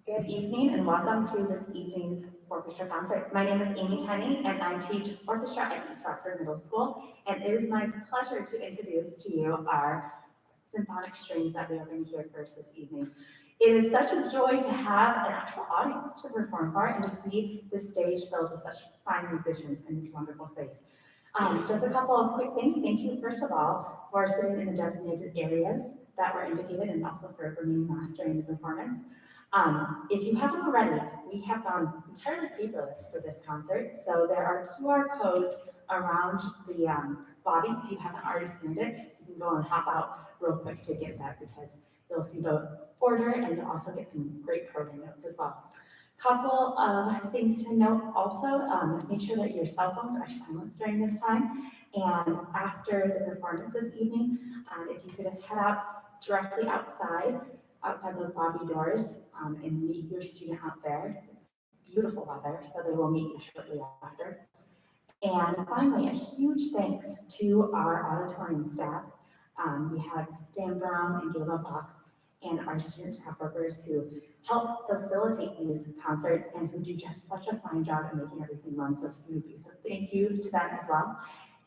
Good evening and welcome to this evening's orchestra concert. My name is Amy Tenney and I teach orchestra at East Rockford Middle School. And it is my pleasure to introduce to you our symphonic strings that we are going to hear first this evening. It is such a joy to have an actual audience to perform for and to see this stage filled with such fine musicians in this wonderful space. Just a couple of quick things. Thank you, first of all, for sitting in the designated areas that were indicated and also for remaining last during the performance. If you haven't already, we have gone entirely paperless for this concert. So there are QR codes around the lobby. If you haven't already scanned it, you can go and hop out real quick to get that because you'll see the order and you'll also get some great program notes as well. Couple of things to note also, make sure that your cell phones are silenced during this time. And after the performance this evening, if you could head out directly outside those lobby doors and meet your student out there. It's beautiful weather, so they will meet you shortly after. And finally, a huge thanks to our auditorium staff. We have Dan Brown and Gayla Fox and our student staff workers who help facilitate these concerts and who do just such a fine job at making everything run so smoothly. So thank you to them as well.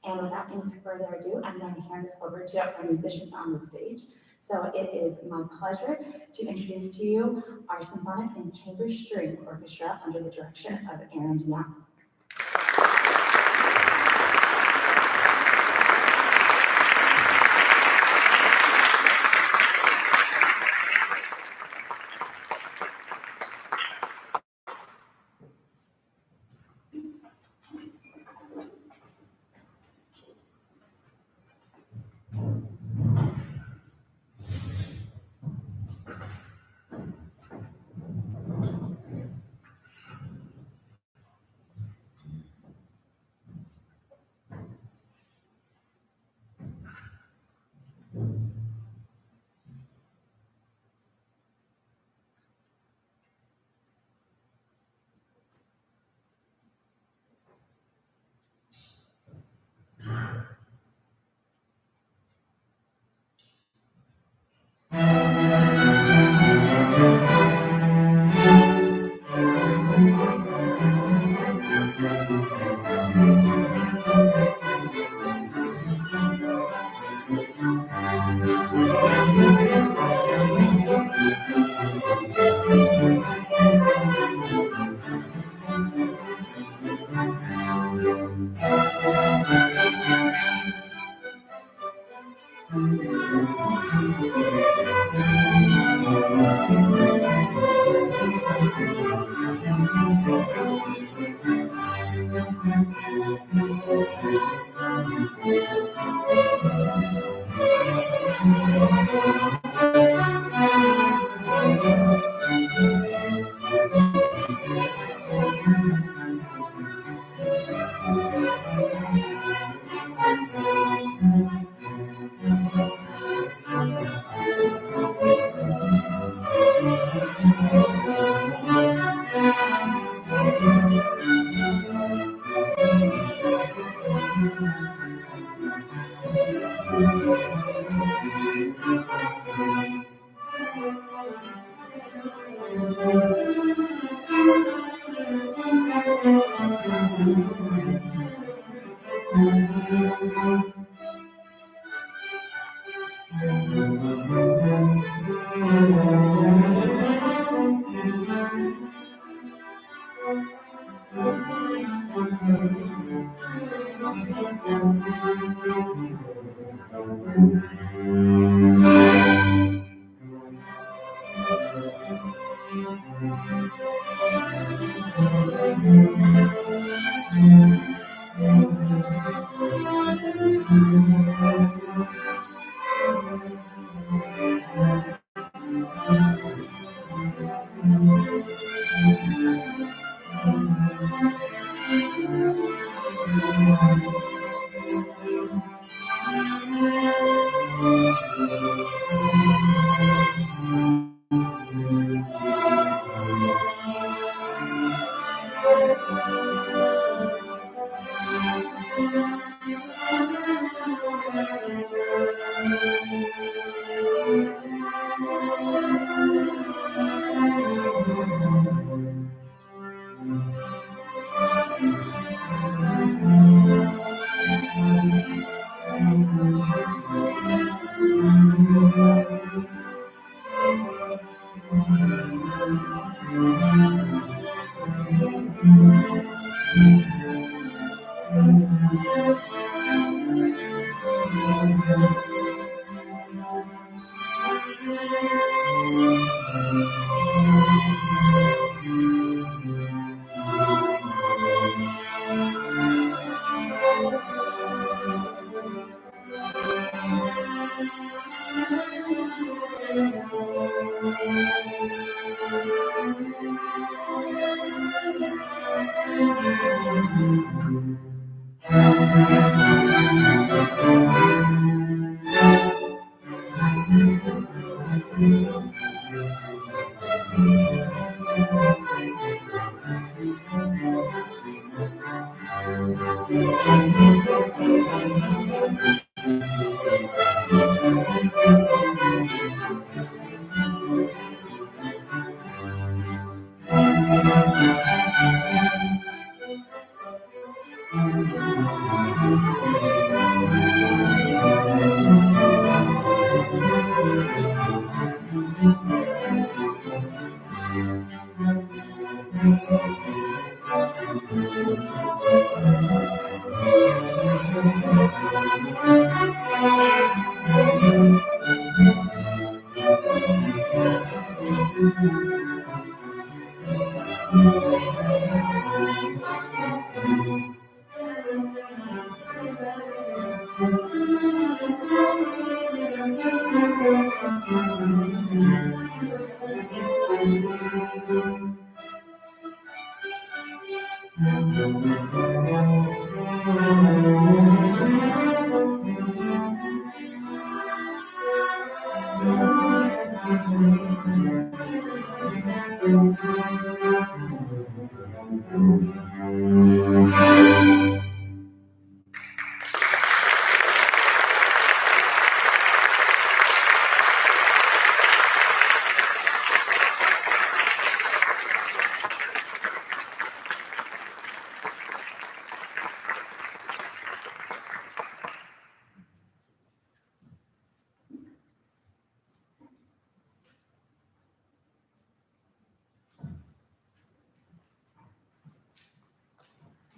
And without any further ado, I'm going to hand this over to our musicians on the stage. So it is my pleasure to introduce to you our Symphonic and Chamber String Orchestra under the direction of Aaron Young.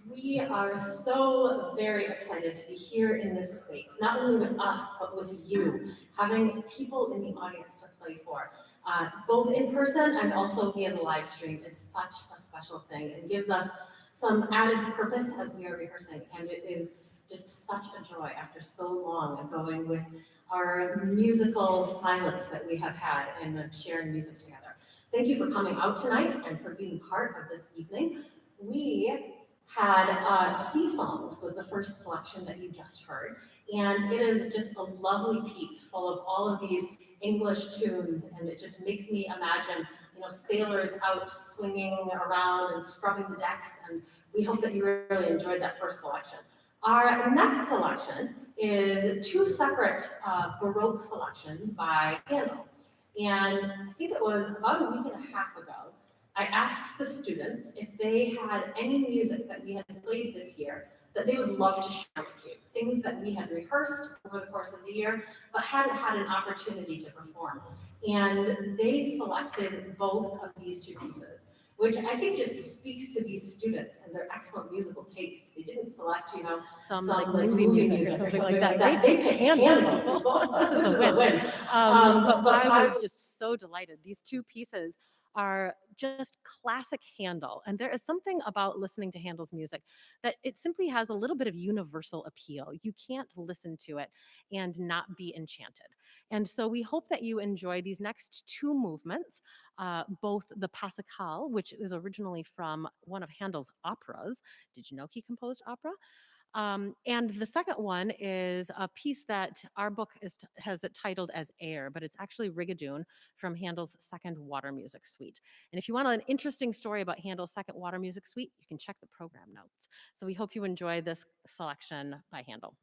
We are so very excited to be here in this space, not only with us, but with you, having people in the audience to play for. Both in person and also via the live stream is such a special thing and gives us some added purpose as we are rehearsing. And it is just such a joy after so long of going with our musical silence that we have had and sharing music together. Thank you for coming out tonight and for being part of this evening. We had Sea Songs was the first selection that you just heard. And it is just a lovely piece full of all of these English tunes. And it just makes me imagine, sailors out swinging around and scrubbing the decks. And we hope that you really enjoyed that first selection. Our next selection is two separate Baroque selections by Handel. And I think it was about a week and a half ago, I asked the students if they had any music that we had played this year that they would love to share with you, things that we had rehearsed over the course of the year, but hadn't had an opportunity to perform. And they selected both of these two pieces, which I think just speaks to these students and their excellent musical taste. They didn't select, some like movie music or something like that. They picked Handel. This is a win. But I was just so delighted. These two pieces are just classic Handel. And there is something about listening to Handel's music that it simply has a little bit of universal appeal. You can't listen to it and not be enchanted. And so we hope that you enjoy these next two movements, both the Pascal, which is originally from one of Handel's operas. Did you know he composed opera? And the second one is a piece that our book has it titled as Air, but it's actually Rigadoon from Handel's Second Water Music Suite. And if you want an interesting story about Handel's Second Water Music Suite, you can check the program notes. So we hope you enjoy this selection by Handel.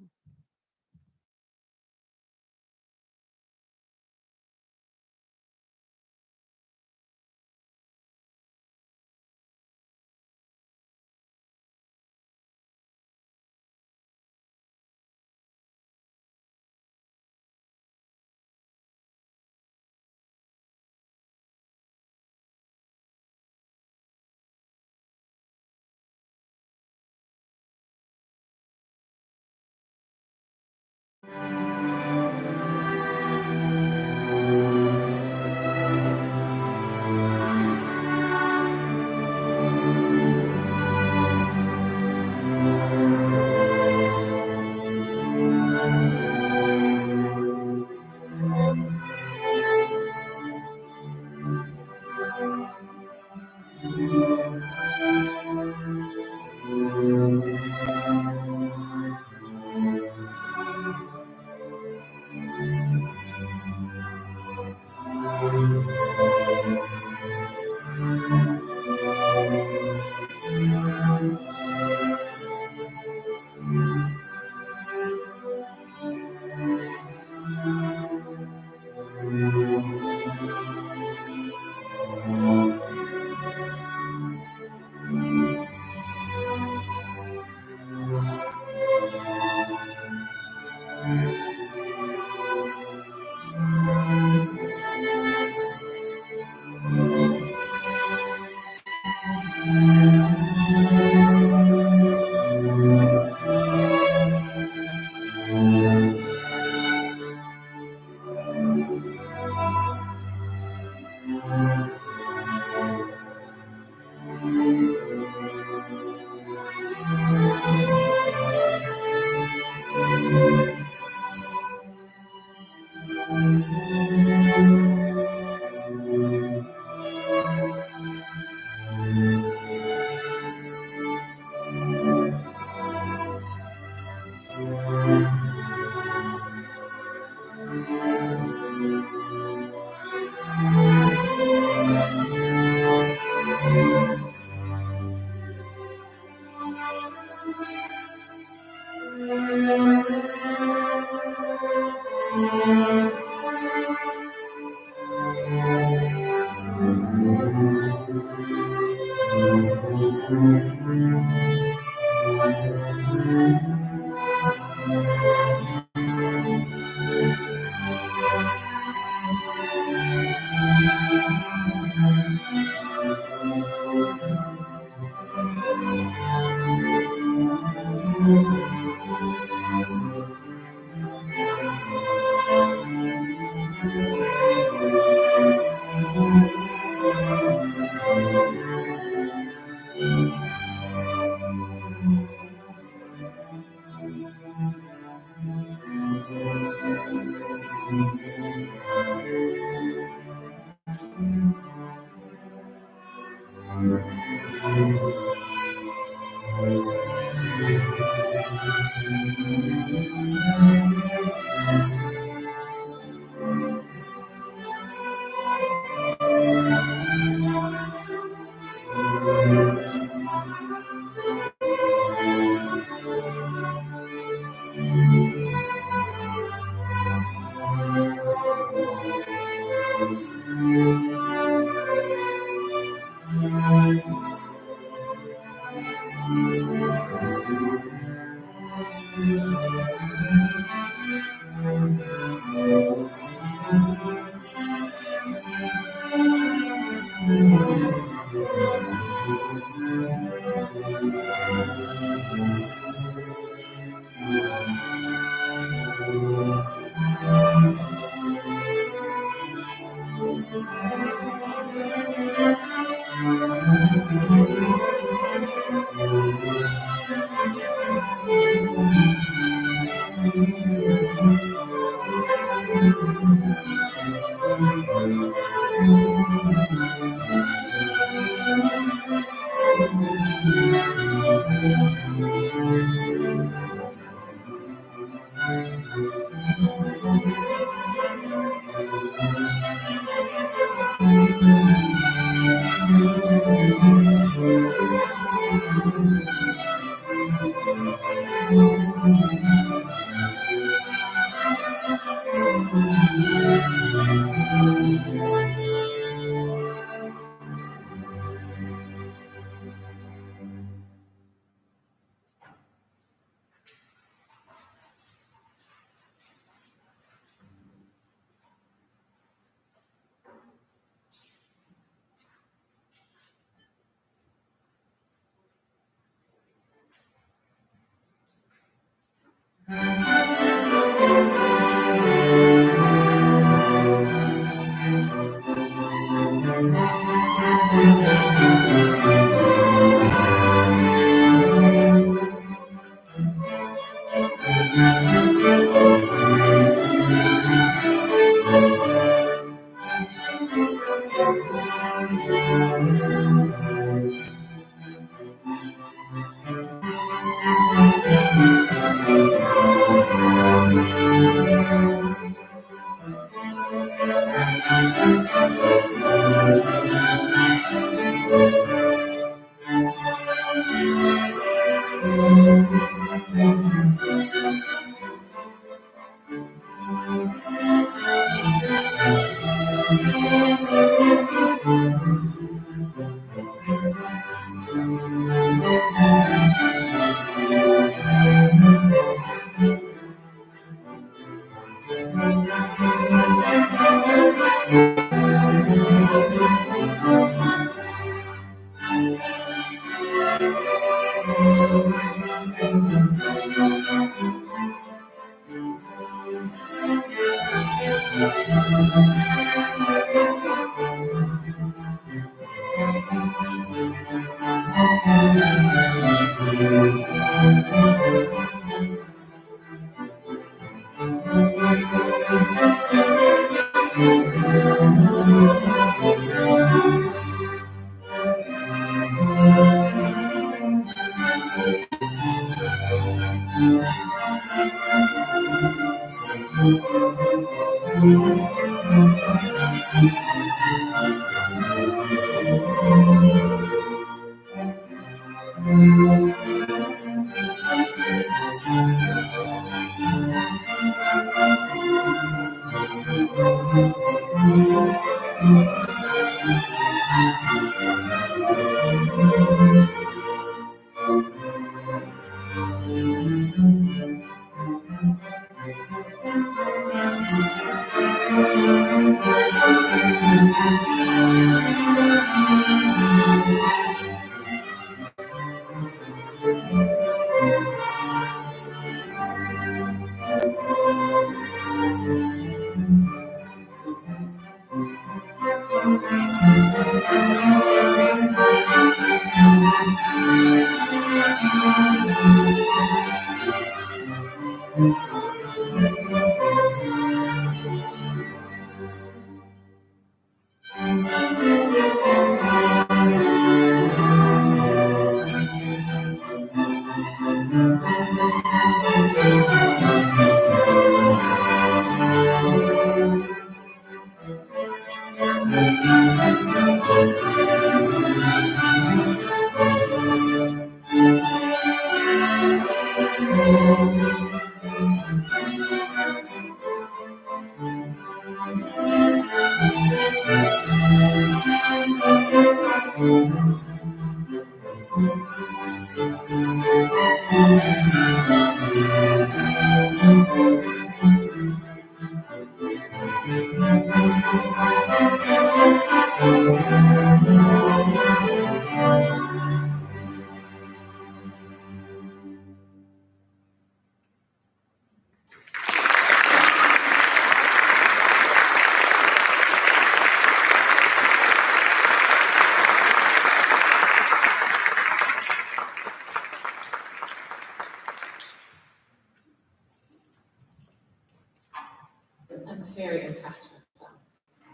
very impressed with them.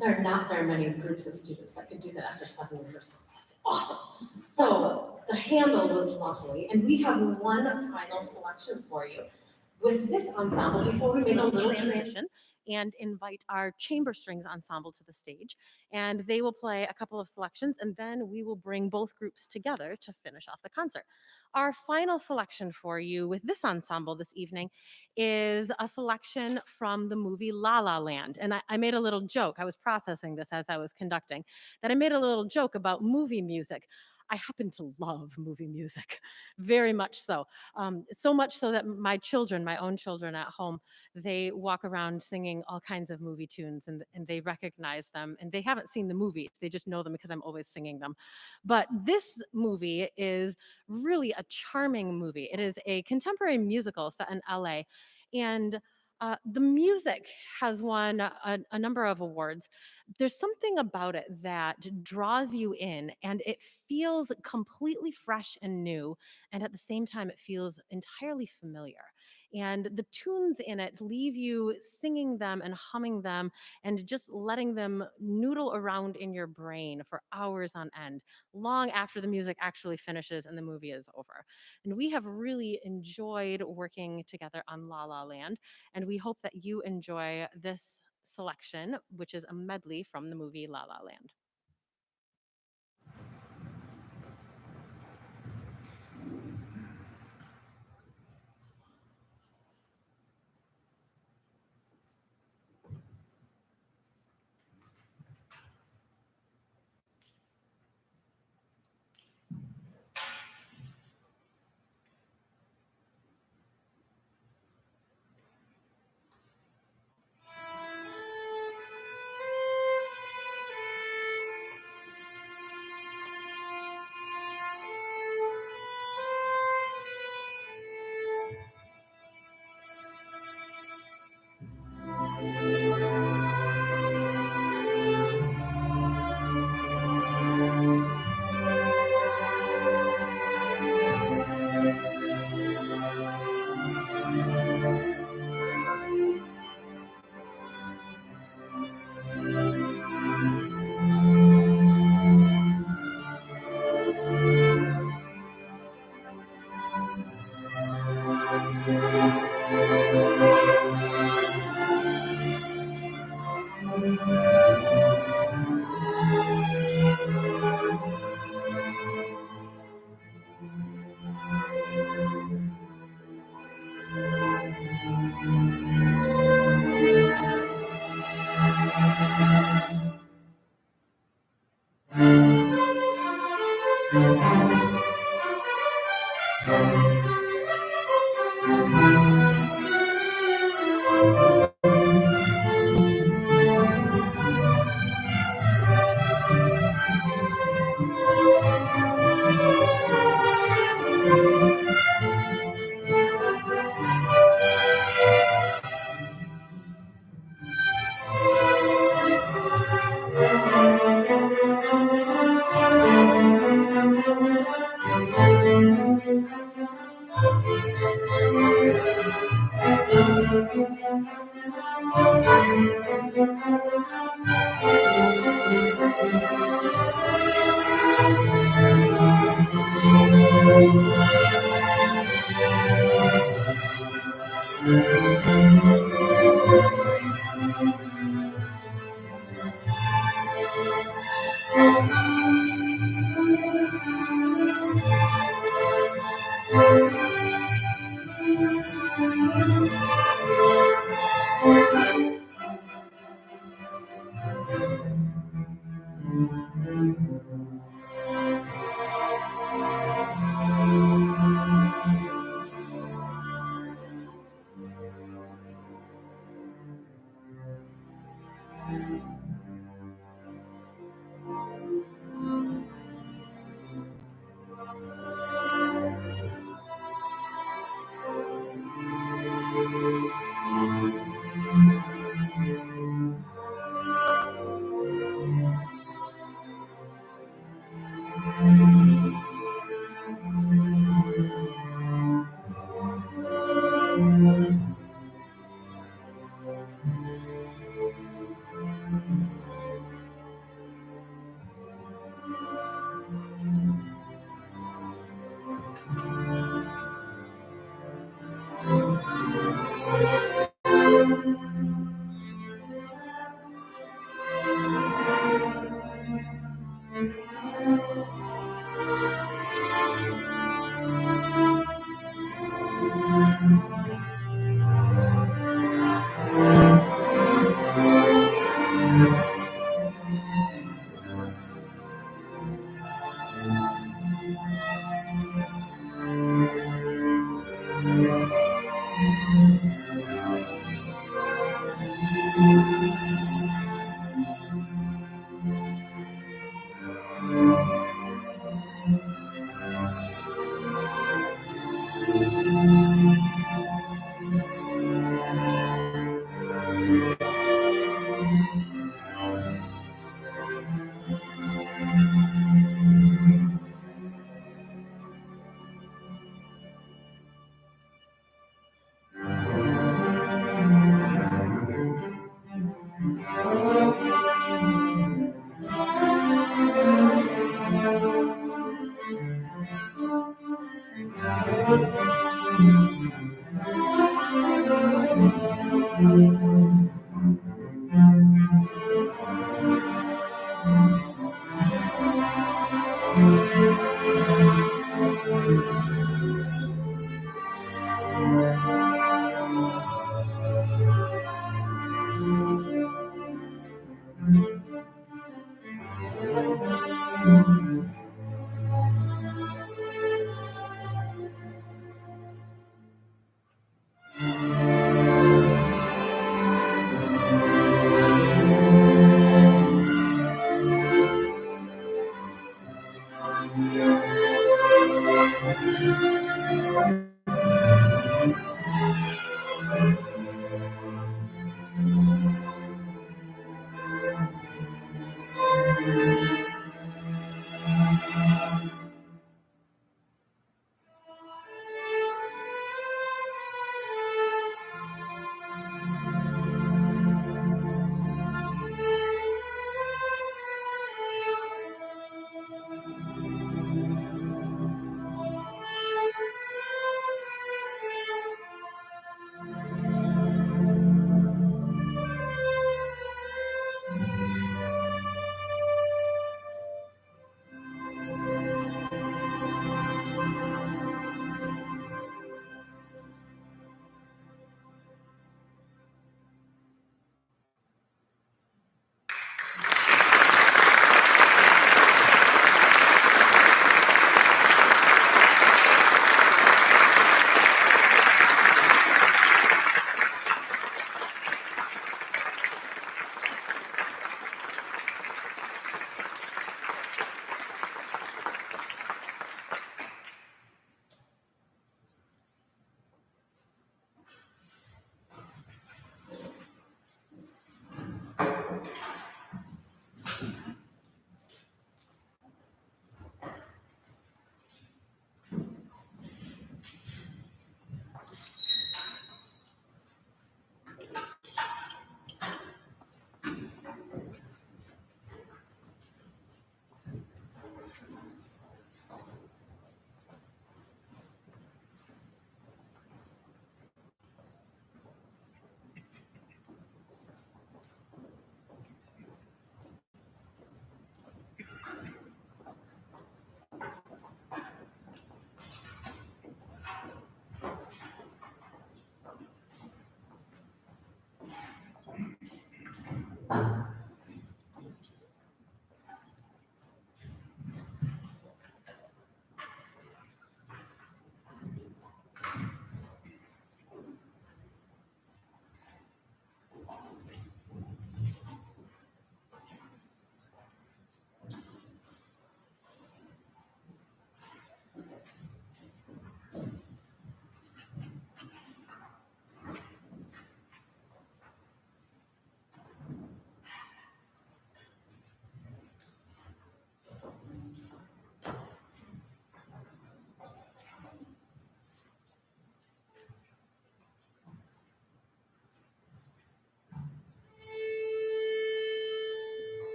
There are not very many groups of students that could do that after 7 rehearsals. That's awesome. So the handle was lovely, and we have one final selection for you. With this ensemble, before we make a little transition and invite our chamber strings ensemble to the stage, and they will play a couple of selections, and then we will bring both groups together to finish off the concert. Our final selection for you with this ensemble this evening is a selection from the movie La La Land. And I made a little joke, I was processing this as I was conducting, that I made a little joke about movie music. I happen to love movie music, very much so. So much so that my children, my own children at home, they walk around singing all kinds of movie tunes, and they recognize them, and they haven't seen the movies. They just know them because I'm always singing them. But this movie is really a charming movie. It is a contemporary musical set in LA, and the music has won a number of awards. There's something about it that draws you in, and it feels completely fresh and new, and at the same time it feels entirely familiar, and the tunes in it leave you singing them and humming them and just letting them noodle around in your brain for hours on end, long after the music actually finishes and the movie is over. And we have really enjoyed working together on La La Land, and we hope that you enjoy this selection, which is a medley from the movie La La Land.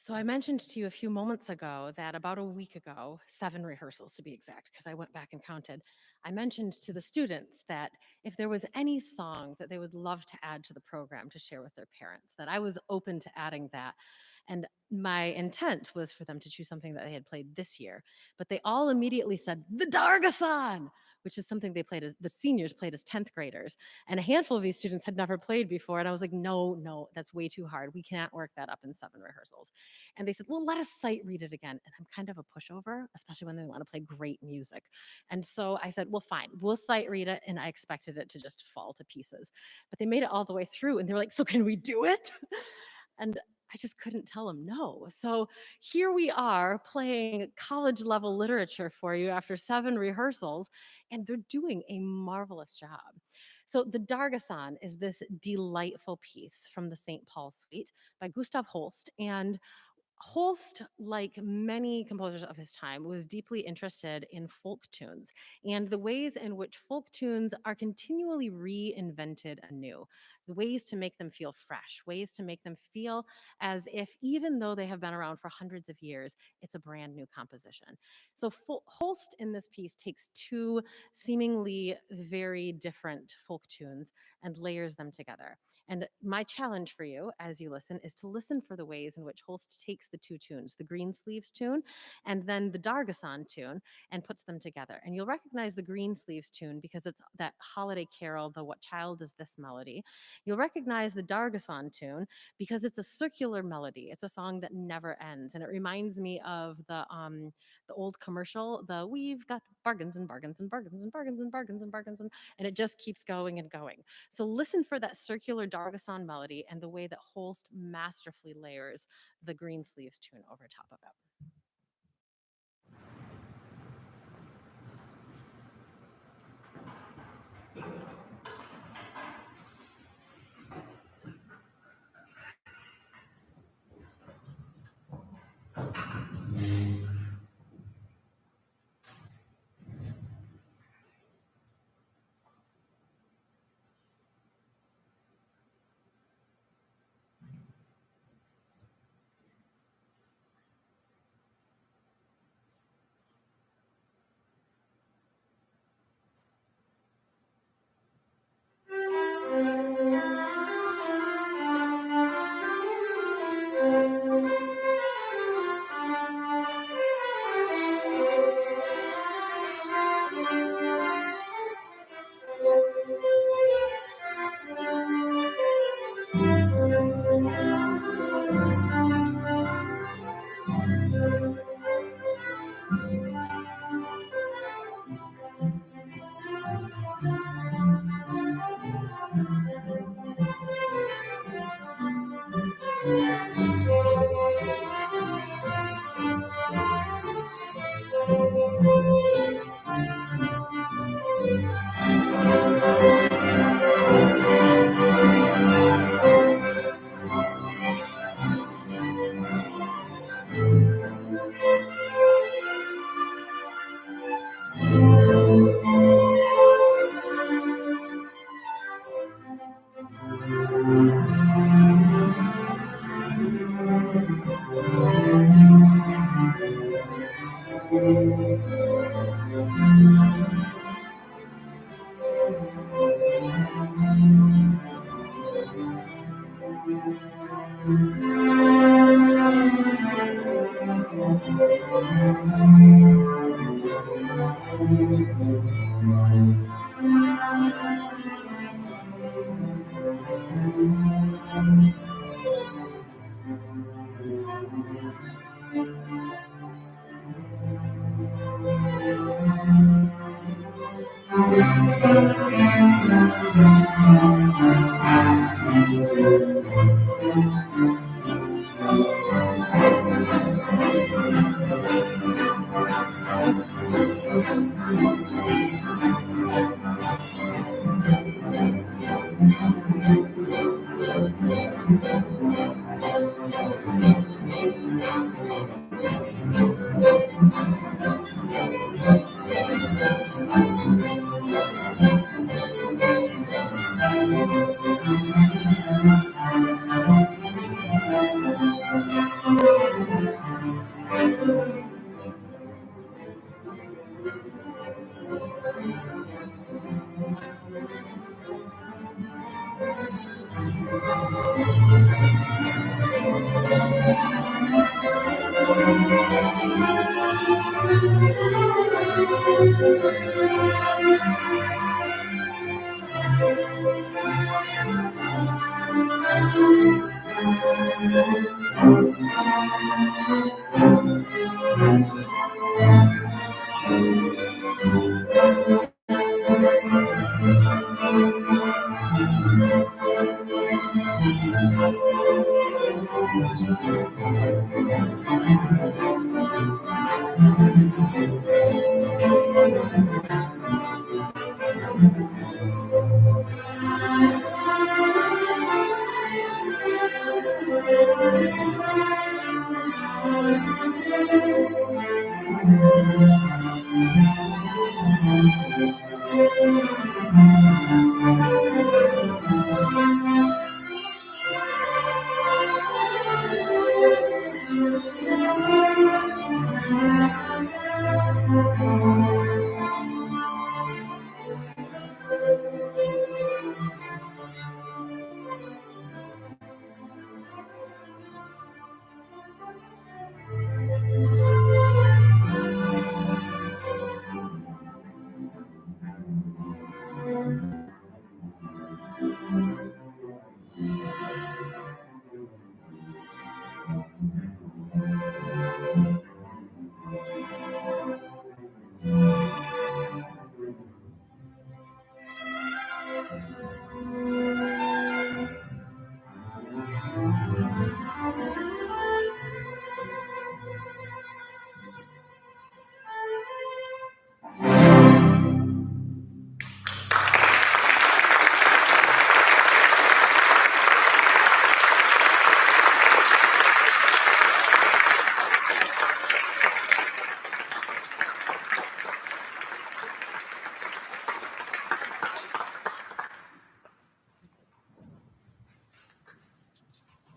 So I mentioned to you a few moments ago that about a week ago, 7 rehearsals to be exact, because I went back and counted, I mentioned to the students that if there was any song that they would love to add to the program to share with their parents, that I was open to adding that. And my intent was for them to choose something that they had played this year. But they all immediately said, the Dargasan, which is something they played as the seniors played as 10th graders. And a handful of these students had never played before. And I was like, no, that's way too hard. We can't work that up in 7 rehearsals. And they said, well, let us sight read it again. And I'm kind of a pushover, especially when they want to play great music. And so I said, well, fine, we'll sight read it. And I expected it to just fall to pieces. But they made it all the way through and they were like, so can we do it? And I just couldn't tell them no. So here we are playing college level literature for you after 7 rehearsals, and they're doing a marvelous job. So the Dargasan is this delightful piece from the St. Paul Suite by Gustav Holst. And Holst, like many composers of his time, was deeply interested in folk tunes and the ways in which folk tunes are continually reinvented anew, the ways to make them feel fresh, ways to make them feel as if, even though they have been around for hundreds of years, it's a brand new composition. So Holst in this piece takes 2 seemingly very different folk tunes and layers them together. And my challenge for you as you listen is to listen for the ways in which Holst takes the 2 tunes, the Greensleeves tune and then the Dargasan tune, and puts them together. And you'll recognize the Greensleeves tune because it's that holiday carol, the What Child Is This melody. You'll recognize the Dargasan tune because it's a circular melody. It's a song that never ends. And it reminds me of the old commercial, the we've got bargains and bargains and bargains and bargains and bargains and bargains, and it just keeps going and going. So listen for that circular Dargasan melody and the way that Holst masterfully layers the Greensleeves tune over top of it.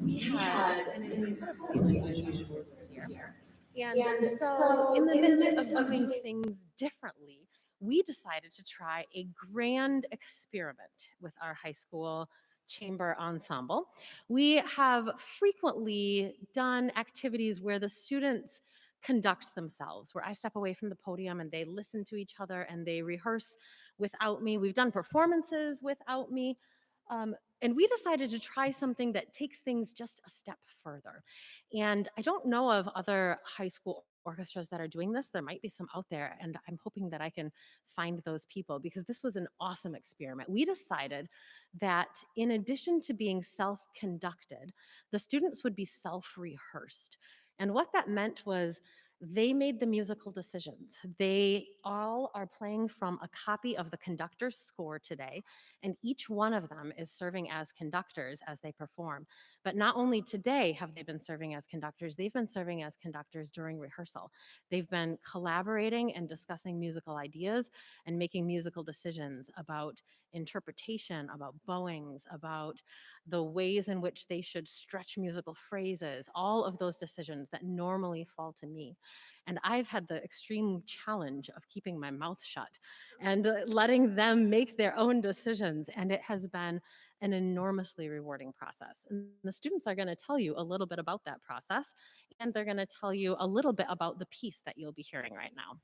We had an incredibly unusual year. And so, in the midst of doing things differently, we decided to try a grand experiment with our high school chamber ensemble. We have frequently done activities where the students conduct themselves, where I step away from the podium and they listen to each other and they rehearse without me. We've done performances without me. And we decided to try something that takes things just a step further. And I don't know of other high school orchestras that are doing this. There might be some out there, and I'm hoping that I can find those people because this was an awesome experiment. We decided that in addition to being self conducted, the students would be self rehearsed. And what that meant was they made the musical decisions. They all are playing from a copy of the conductor's score today, and each one of them is serving as conductors as they perform. But not only today have they been serving as conductors, they've been serving as conductors during rehearsal. They've been collaborating and discussing musical ideas and making musical decisions about interpretation, about bowings, about the ways in which they should stretch musical phrases, all of those decisions that normally fall to me. And I've had the extreme challenge of keeping my mouth shut and letting them make their own decisions. And it has been an enormously rewarding process. And the students are going to tell you a little bit about that process, and they're going to tell you a little bit about the piece that you'll be hearing right now.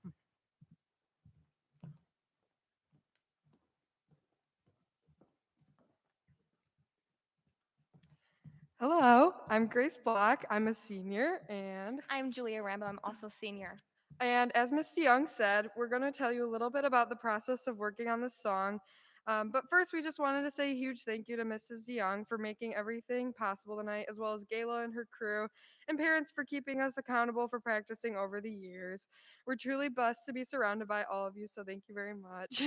Hello, I'm Grace Block. I'm a senior, and I'm Julia Rambo. I'm also senior. as Miss Young said, we're going to tell you a little bit about the process of working on this song. But first, we just wanted to say a huge thank you to Mrs. Young for making everything possible tonight, as well as Gayla and her crew, and parents for keeping us accountable for practicing over the years. We're truly blessed to be surrounded by all of you, so thank you very much.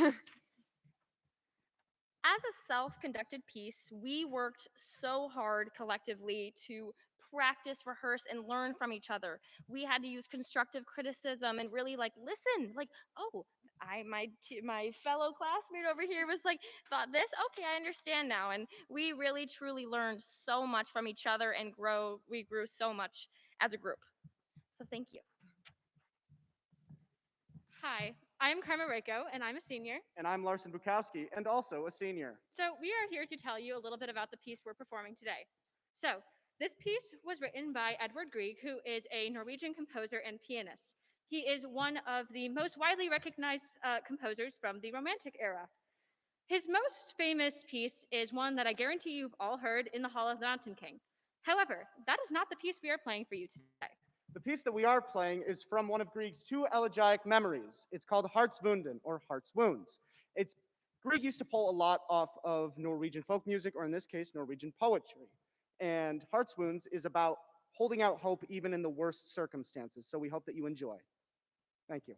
As a self conducted piece, we worked so hard collectively to practice, rehearse, and learn from each other. We had to use constructive criticism and really listen, oh, my fellow classmate over here was thought this, okay, I understand now. And we really truly learned so much from each other and we grew so much as a group. So thank you. Hi, I'm Karma Reiko, and I'm a senior. And I'm Larson Bukowski, and also a senior. So we are here to tell you a little bit about the piece we're performing today. So this piece was written by Edvard Grieg, who is a Norwegian composer and pianist. He is one of the most widely recognized composers from the Romantic era. His most famous piece is one that I guarantee you've all heard, In the Hall of the Mountain King. However, that is not the piece we are playing for you today. The piece that we are playing is from one of Grieg's two elegiac memories. It's called Hartswunden, or Heart's Wounds. It's Grieg used to pull a lot off of Norwegian folk music, or in this case, Norwegian poetry. And Heart's Wounds is about holding out hope even in the worst circumstances. So we hope that you enjoy. Thank you.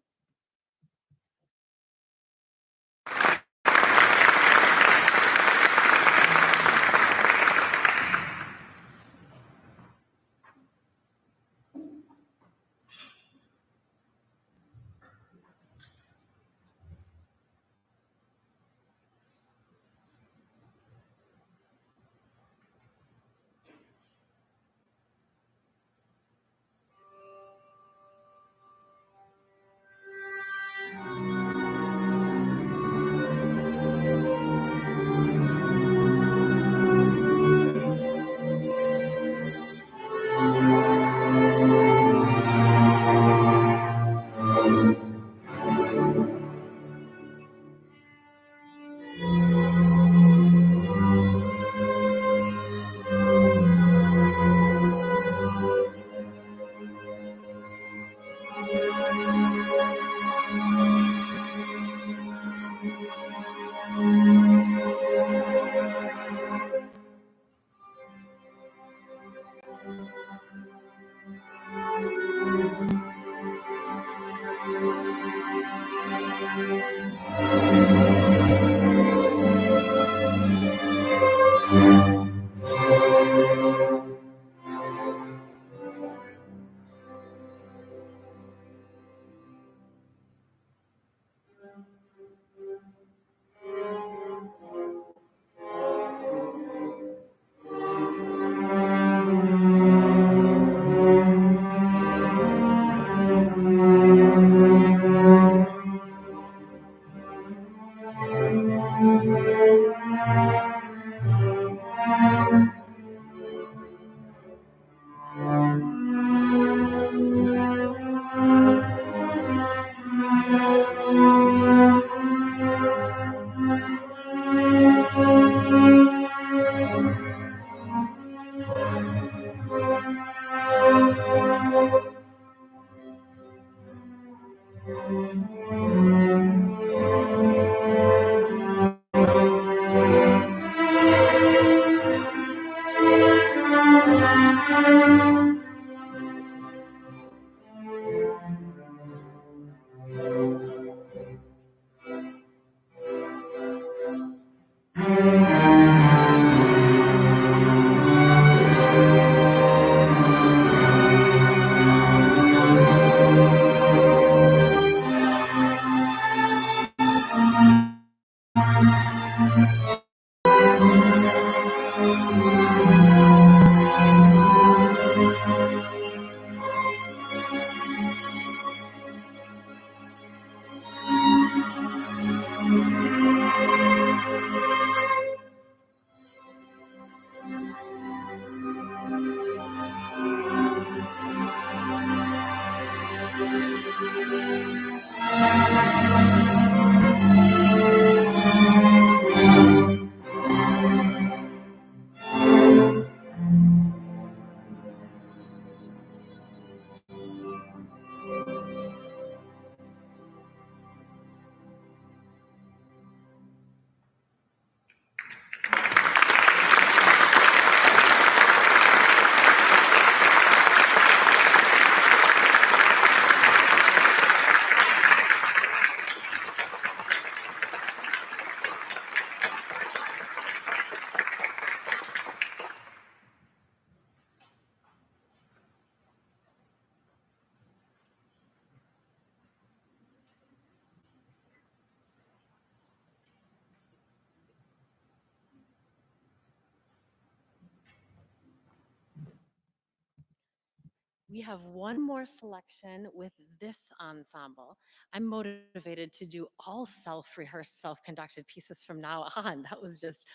We have one more selection with this ensemble. I'm motivated to do all self-rehearsed, self-conducted pieces from now on. That was just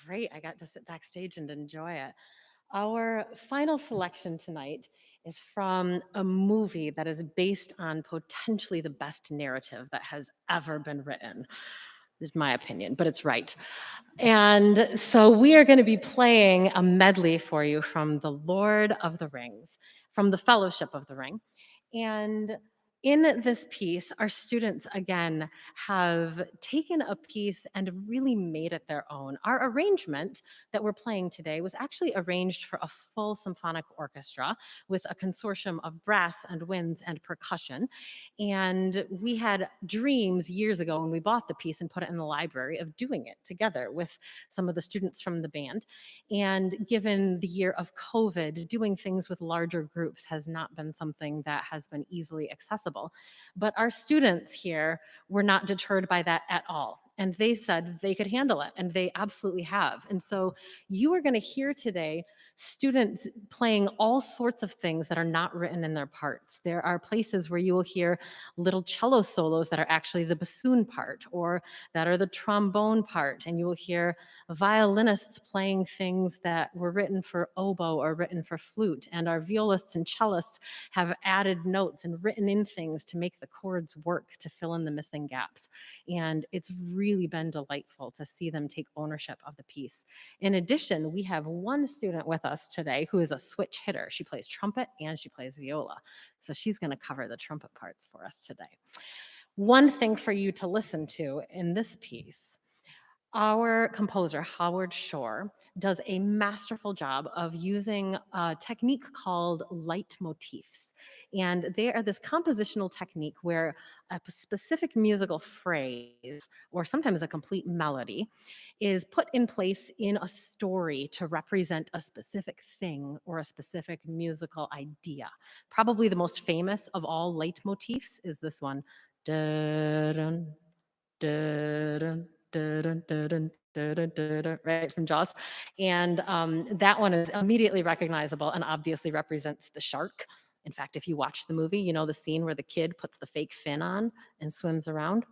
great. I got to sit backstage and enjoy it. Our final selection tonight is from a movie that is based on potentially the best narrative that has ever been written. Is my opinion, but it's right. And so we are going to be playing a medley for you from The Lord of the Rings, from the Fellowship of the Ring. And In this piece, our students, again, have taken a piece and really made it their own. Our arrangement that we're playing today was actually arranged for a full symphonic orchestra with a consortium of brass and winds and percussion. And we had dreams years ago when we bought the piece and put it in the library of doing it together with some of the students from the band. And given the year of COVID, doing things with larger groups has not been something that has been easily accessible. But our students here were not deterred by that at all. And they said they could handle it, and they absolutely have. And so you are going to hear today students playing all sorts of things that are not written in their parts. There are places where you will hear little cello solos that are actually the bassoon part or that are the trombone part. And you will hear violinists playing things that were written for oboe or written for flute. And our violists and cellists have added notes and written in things to make the chords work, to fill in the missing gaps. And it's really been delightful to see them take ownership of the piece. In addition, we have one student with us today who is a switch hitter. She plays trumpet and she plays viola. So she's going to cover the trumpet parts for us today. One thing for you to listen to in this piece: our composer, Howard Shore, does a masterful job of using a technique called leitmotifs. And they are this compositional technique where a specific musical phrase, or sometimes a complete melody, is put in place in a story to represent a specific thing or a specific musical idea. Probably the most famous of all leitmotifs is this one. Da-dun, da-dun, da-dun, da-dun, da-dun, da-dun, right from Jaws. And that one is immediately recognizable and obviously represents the shark. In fact, if you watch the movie, you know the scene where the kid puts the fake fin on and swims around?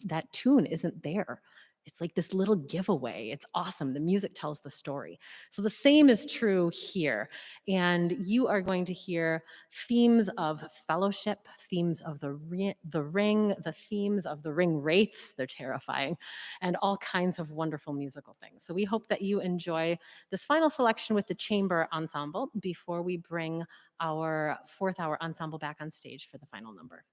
That tune isn't there. It's like this little giveaway. It's awesome. The music tells the story. So the same is true here. And you are going to hear themes of fellowship, themes of the ring, the themes of the ring wraiths. They're terrifying, and all kinds of wonderful musical things. So we hope that you enjoy this final selection with the chamber ensemble before we bring our fourth hour ensemble back on stage for the final number.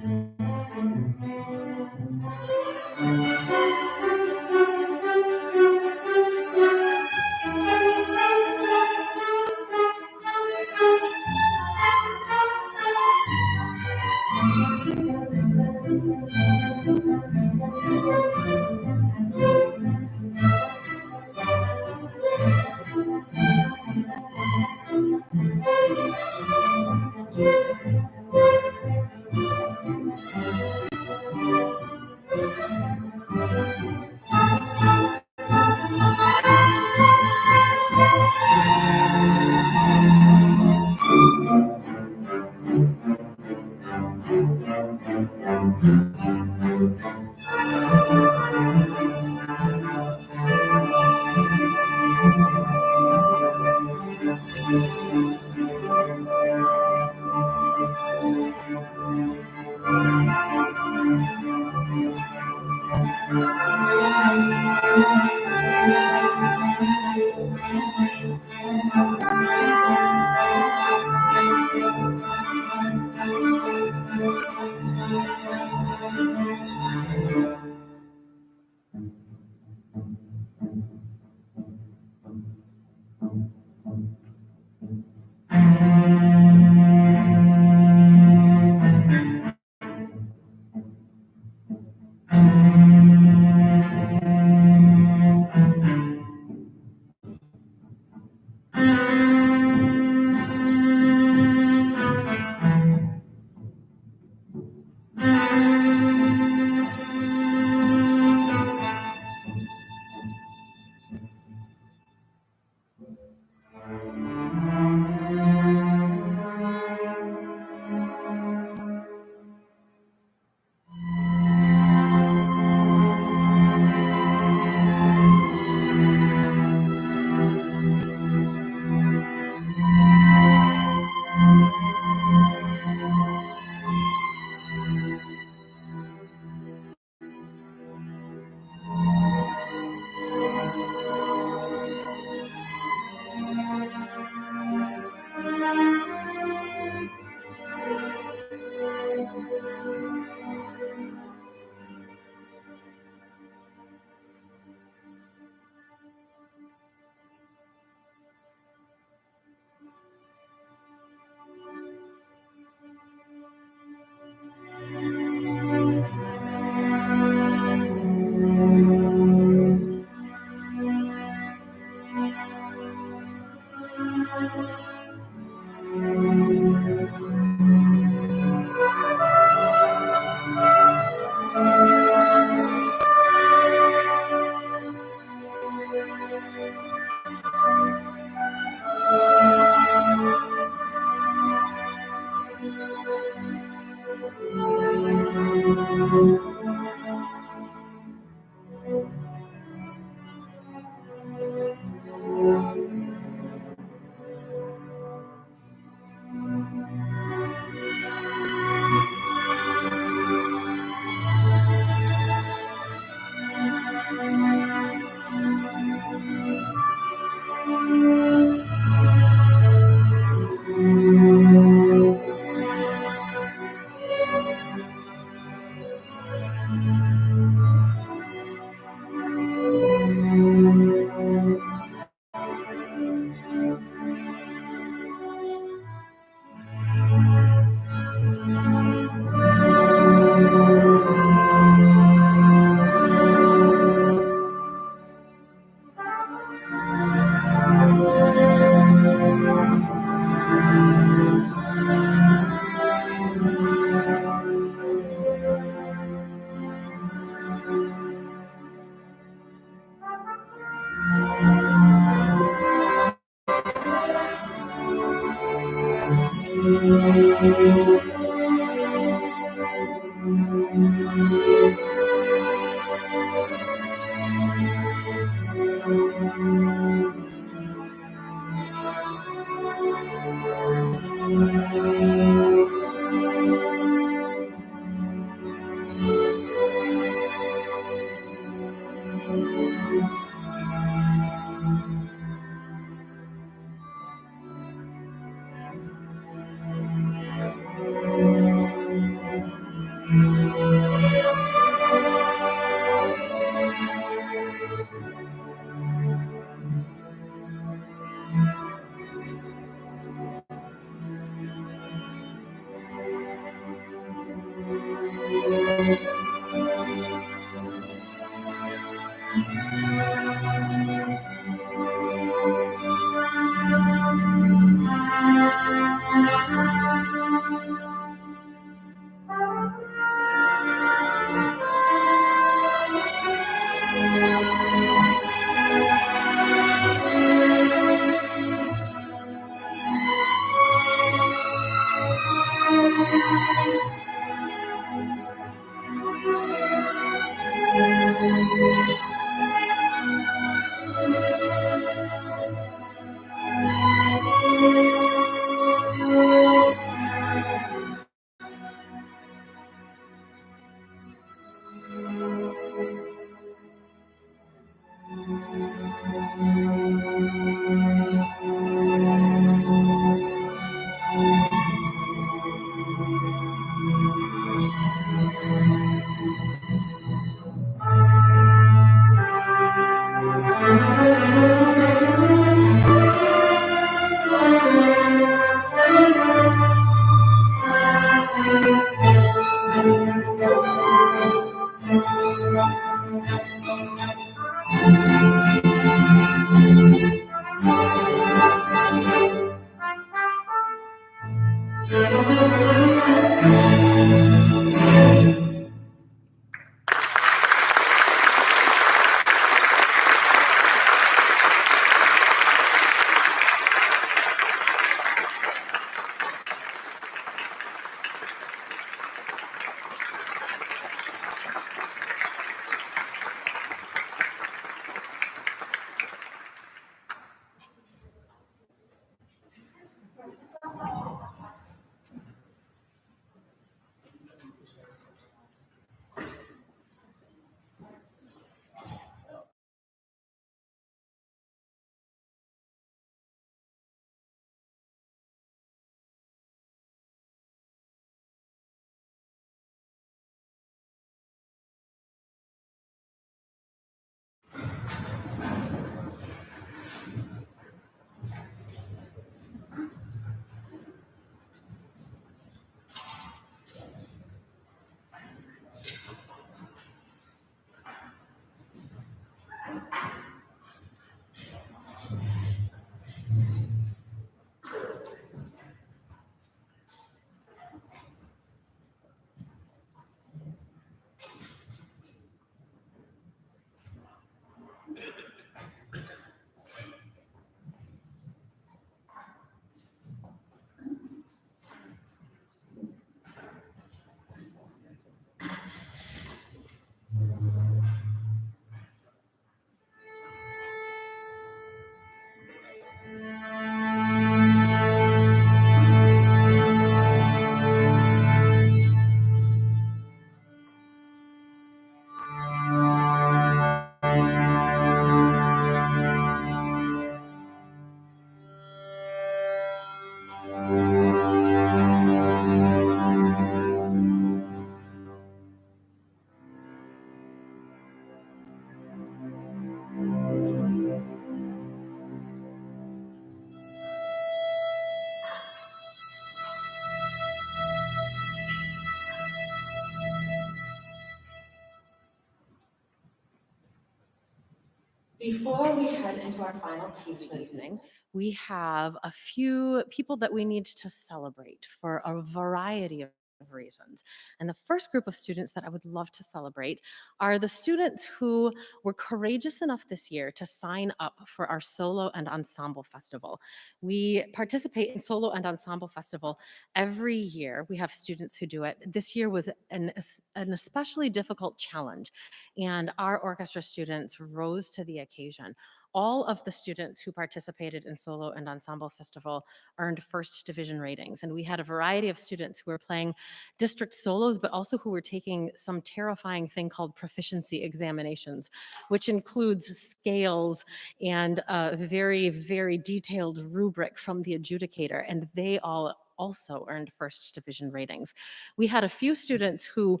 Before we head into our final piece for the evening, we have a few people that we need to celebrate for a variety of reasons. And the first group of students that I would love to celebrate are the students who were courageous enough this year to sign up for our solo and ensemble festival. We participate in solo and ensemble festival every year. We have students who do it. This year was an especially difficult challenge, and our orchestra students rose to the occasion. All of the students who participated in solo and ensemble festival earned first division ratings. And we had a variety of students who were playing district solos, but also who were taking some terrifying thing called proficiency examinations, which includes scales and a very, very detailed rubric from the adjudicator. And they all also earned first division ratings. We had a few students who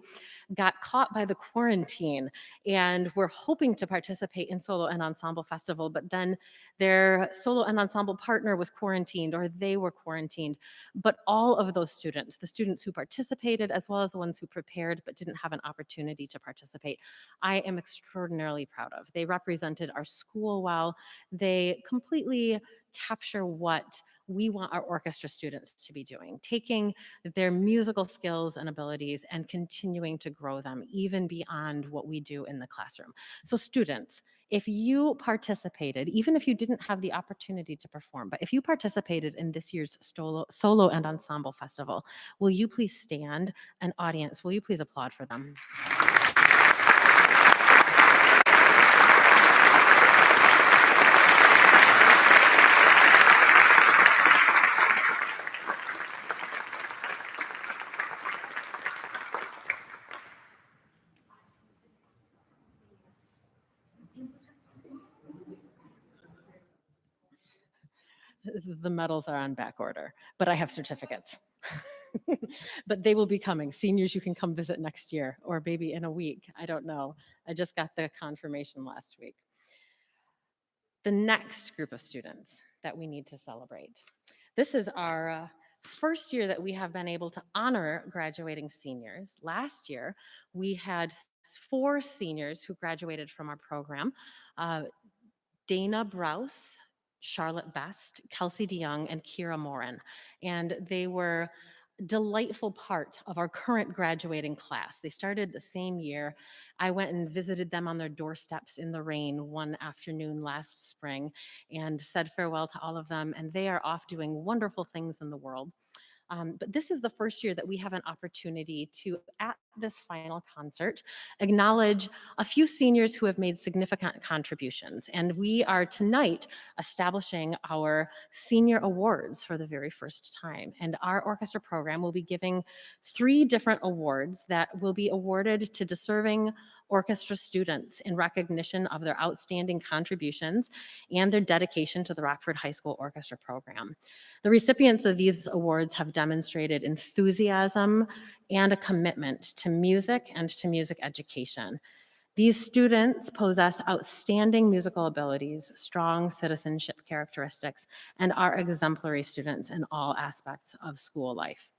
got caught by the quarantine and were hoping to participate in solo and ensemble festival, but then their solo and ensemble partner was quarantined or they were quarantined. But all of those students, the students who participated as well as the ones who prepared but didn't have an opportunity to participate, I am extraordinarily proud of. They represented our school well. They completely capture what we want our orchestra students to be doing, taking their musical skills and abilities and continuing to grow them even beyond what we do in the classroom. So students, if you participated, even if you didn't have the opportunity to perform, but if you participated in this year's solo and ensemble festival, will you please stand? And audience, will you please applaud for them? The medals are on back order, but I have certificates. But they will be coming. Seniors, you can come visit next year or maybe in a week. I don't know. I just got the confirmation last week. The next group of students that we need to celebrate. This is our first year that we have been able to honor graduating seniors. Last year, we had 4 seniors who graduated from our program. Dana Brous, Charlotte Best, Kelsey DeYoung, and Kira Morin. And they were a delightful part of our current graduating class. They started the same year. I went and visited them on their doorsteps in the rain one afternoon last spring and said farewell to all of them. And they are off doing wonderful things in the world. But this is the first year that we have an opportunity to, at this final concert, acknowledge a few seniors who have made significant contributions. And we are tonight establishing our senior awards for the very first time. And our orchestra program will be giving 3 different awards that will be awarded to deserving orchestra students in recognition of their outstanding contributions and their dedication to the Rockford High School Orchestra program. The recipients of these awards have demonstrated enthusiasm and a commitment to music and to music education. These students possess outstanding musical abilities, strong citizenship characteristics, and are exemplary students in all aspects of school life.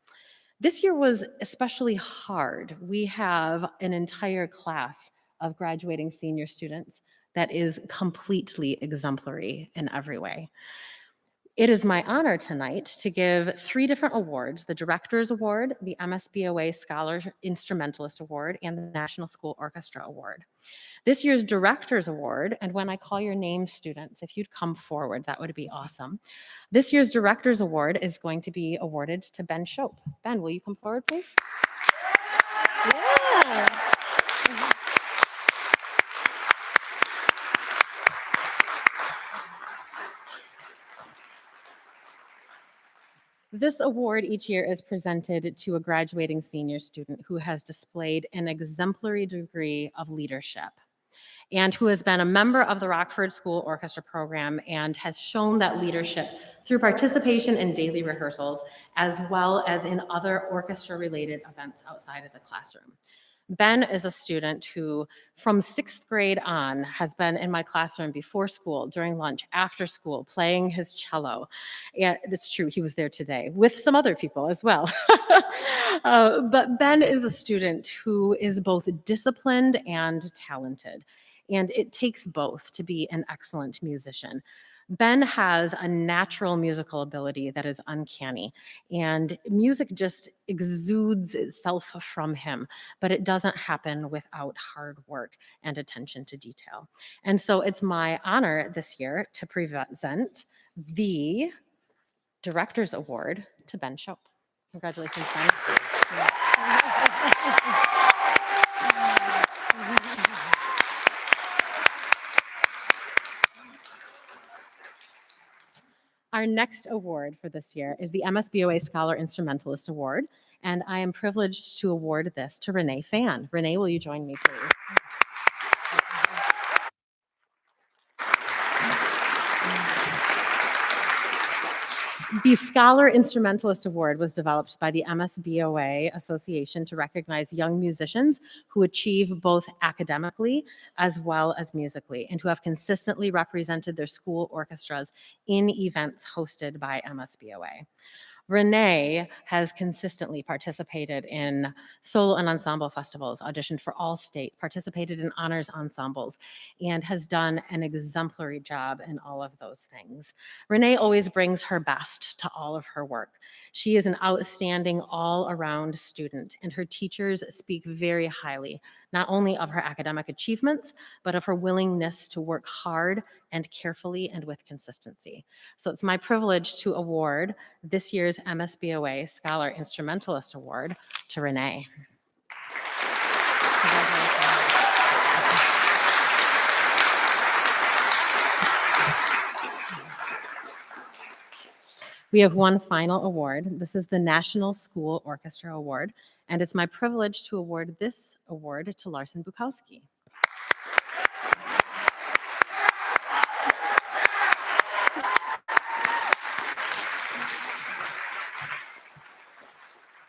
This year was especially hard. We have an entire class of graduating senior students that is completely exemplary in every way. It is my honor tonight to give 3 different awards: the Director's Award, the MSBOA Scholar Instrumentalist Award, and the National School Orchestra Award. This year's Director's Award, and when I call your name, students, if you'd come forward, that would be awesome. This year's Director's Award is going to be awarded to Ben Shope. Ben, will you come forward, please? Yeah. This award each year is presented to a graduating senior student who has displayed an exemplary degree of leadership and who has been a member of the Rockford School Orchestra program and has shown that leadership through participation in daily rehearsals as well as in other orchestra-related events outside of the classroom. Ben is a student who, from 6th grade on, has been in my classroom before school, during lunch, after school, playing his cello. And it's true, he was there today with some other people as well. But Ben is a student who is both disciplined and talented. And it takes both to be an excellent musician. Ben has a natural musical ability that is uncanny, and music just exudes itself from him, but it doesn't happen without hard work and attention to detail. And so it's my honor this year to present the Director's Award to Ben Shope. Congratulations, Ben. Our next award for this year is the MSBOA Scholar Instrumentalist Award, and I am privileged to award this to Renee Fan. Renee, will you join me, please? The Scholar Instrumentalist Award was developed by the MSBOA Association to recognize young musicians who achieve both academically as well as musically and who have consistently represented their school orchestras in events hosted by MSBOA. Renee has consistently participated in solo and ensemble festivals, auditioned for all state, participated in honors ensembles, and has done an exemplary job in all of those things. Renee always brings her best to all of her work. She is an outstanding all-around student, and her teachers speak very highly, not only of her academic achievements, but of her willingness to work hard and carefully and with consistency. So it's my privilege to award this year's MSBOA Scholar Instrumentalist Award to Renee. We have one final award. This is the National School Orchestra Award, and it's my privilege to award this award to Larson Bukowski.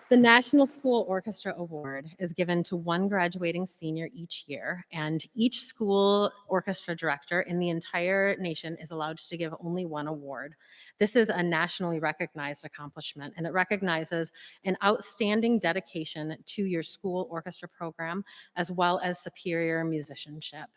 The National School Orchestra Award is given to one graduating senior each year, and each school orchestra director in the entire nation is allowed to give only one award. This is a nationally recognized accomplishment, and it recognizes an outstanding dedication to your school orchestra program, as well as superior musicianship.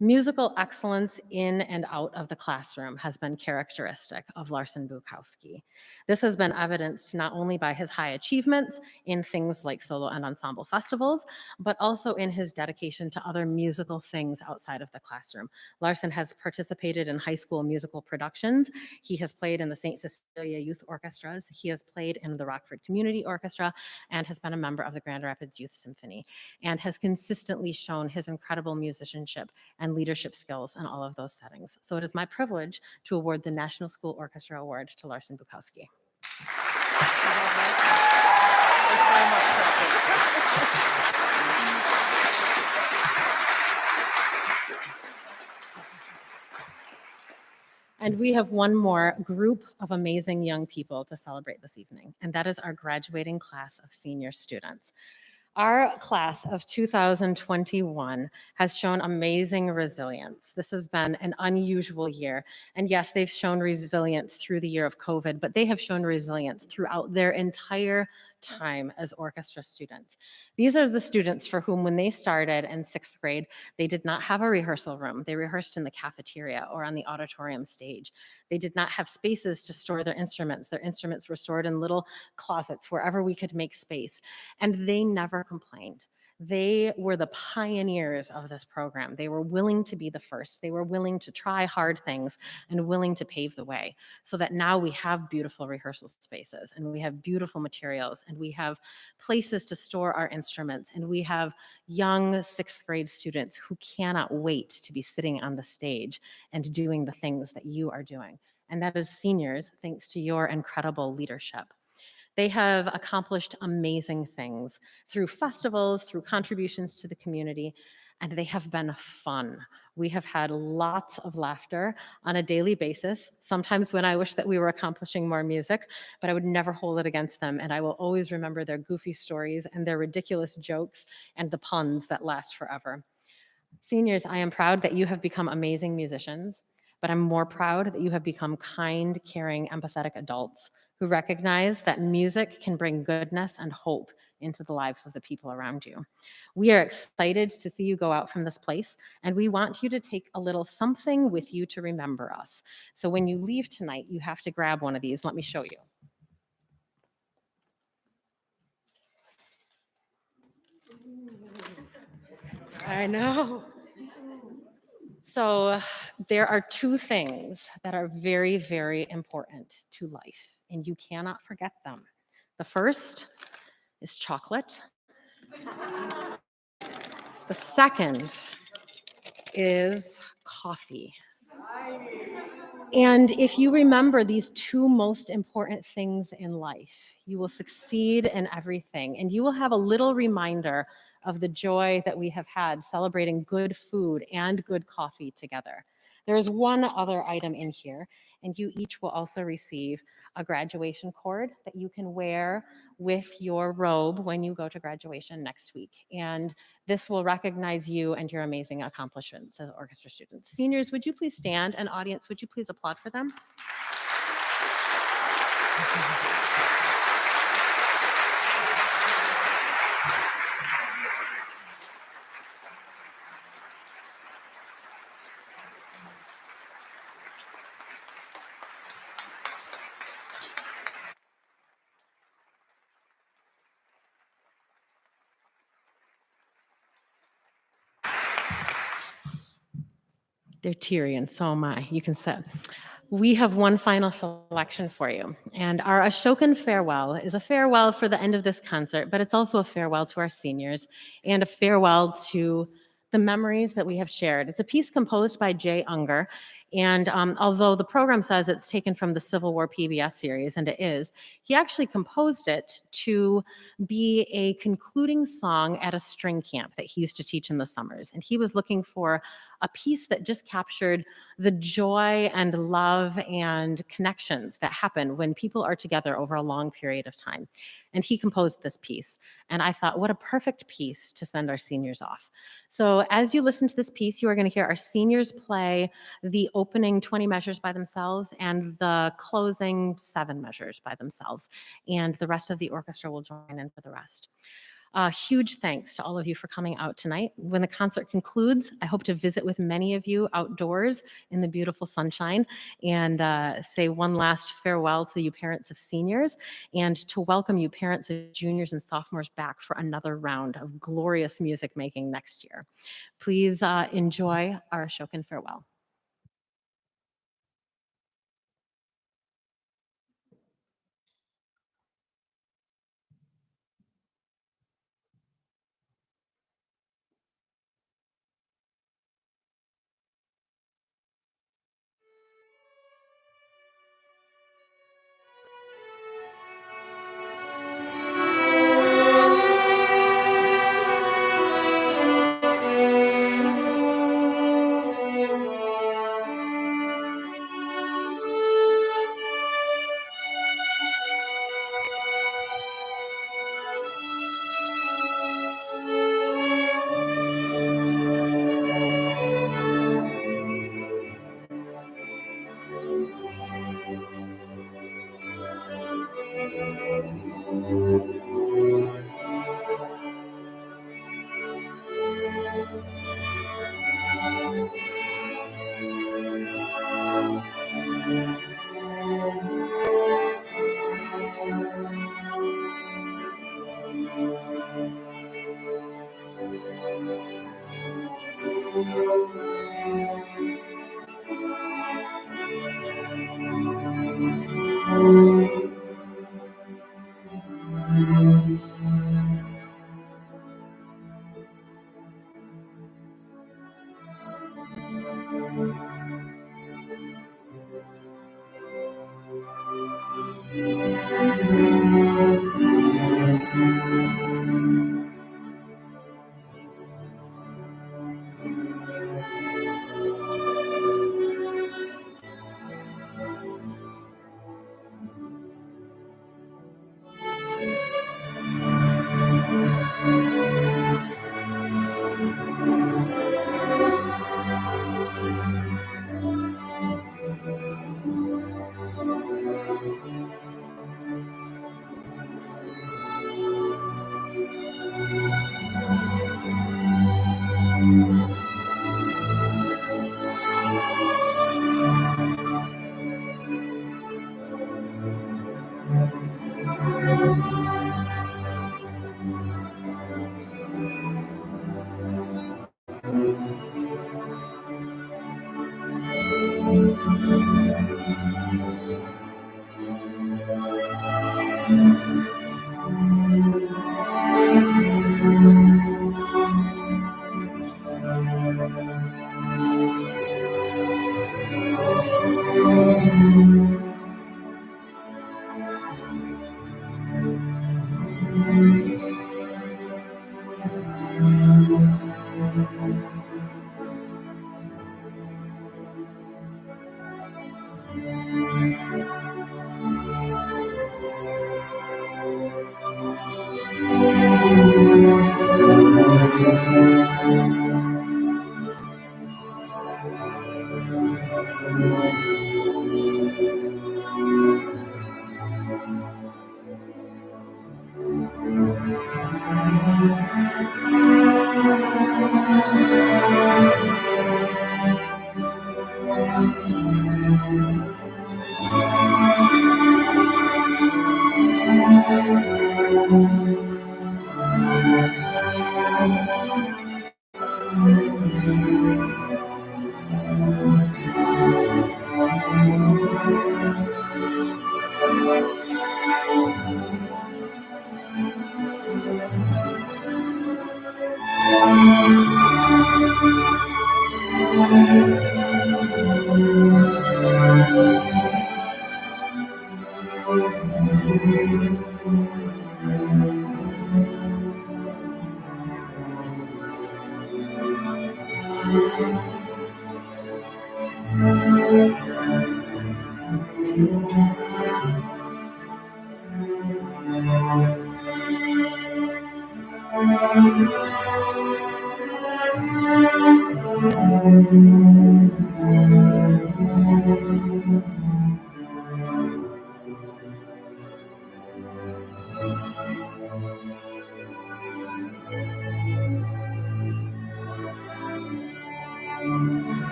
Musical excellence in and out of the classroom has been characteristic of Larson Bukowski. This has been evidenced not only by his high achievements in things like solo and ensemble festivals, but also in his dedication to other musical things outside of the classroom. Larson has participated in high school musical productions. He has played in the St. Cecilia Youth Orchestras. He has played in the Rockford Community Orchestra and has been a member of the Grand Rapids Youth Symphony, and has consistently shown his incredible musicianship and leadership skills in all of those settings. So it is my privilege to award the National School Orchestra Award to Larson Bukowski. And we have one more group of amazing young people to celebrate this evening, and that is our graduating class of senior students. Our class of 2021 has shown amazing resilience. This has been an unusual year. And yes, they've shown resilience through the year of COVID, but they have shown resilience throughout their entire time as orchestra students. These are the students for whom, when they started in 6th grade, they did not have a rehearsal room. They rehearsed in the cafeteria or on the auditorium stage. They did not have spaces to store their instruments. Their instruments were stored in little closets wherever we could make space. And they never complained. They were the pioneers of this program. They were willing to be the first. They were willing to try hard things and willing to pave the way, so that now we have beautiful rehearsal spaces, and we have beautiful materials, and we have places to store our instruments, and we have young 6th grade students who cannot wait to be sitting on the stage and doing the things that you are doing. And that is seniors, thanks to your incredible leadership. They have accomplished amazing things through festivals, through contributions to the community, and they have been fun. We have had lots of laughter on a daily basis, sometimes when I wish that we were accomplishing more music, but I would never hold it against them, and I will always remember their goofy stories and their ridiculous jokes and the puns that last forever. Seniors, I am proud that you have become amazing musicians, but I'm more proud that you have become kind, caring, empathetic adults who recognize that music can bring goodness and hope into the lives of the people around you. We are excited to see you go out from this place, and we want you to take a little something with you to remember us. So when you leave tonight, you have to grab one of these. Let me show you. I know. So there are two things that are very, very important to life, and you cannot forget them. The first is chocolate. The second is coffee. And if you remember these two most important things in life, you will succeed in everything, and you will have a little reminder of the joy that we have had celebrating good food and good coffee together. There is one other item in here, and you each will also receive a graduation cord that you can wear with your robe when you go to graduation next week. And this will recognize you and your amazing accomplishments as orchestra students. Seniors, would you please stand? And audience, would you please applaud for them? They're teary, and so am I. You can sit. We have one final selection for you. And our Ashokan farewell is a farewell for the end of this concert, but it's also a farewell to our seniors and a farewell to the memories that we have shared. It's a piece composed by Jay Unger. And although the program says it's taken from the Civil War PBS series, and it is, he actually composed it to be a concluding song at a string camp that he used to teach in the summers. And he was looking for a piece that just captured the joy and love and connections that happen when people are together over a long period of time. And he composed this piece. And I thought, what a perfect piece to send our seniors off. So as you listen to this piece, you are going to hear our seniors play the opening 20 measures by themselves and the closing 7 measures by themselves. And the rest of the orchestra will join in for the rest. Huge thanks to all of you for coming out tonight. When the concert concludes, I hope to visit with many of you outdoors in the beautiful sunshine and say one last farewell to you parents of seniors and to welcome you parents of juniors and sophomores back for another round of glorious music making next year. Please enjoy our Ashokan farewell.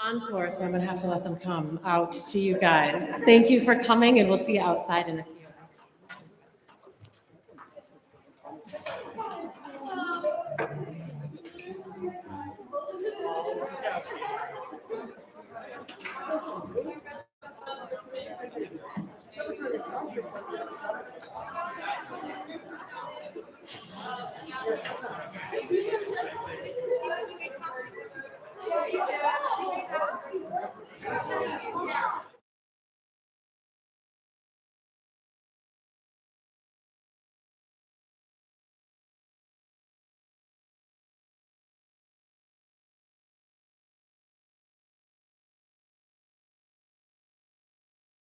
Encore, so I'm going to have to let them come out to you guys. Thank you for coming, and we'll see you outside in a few.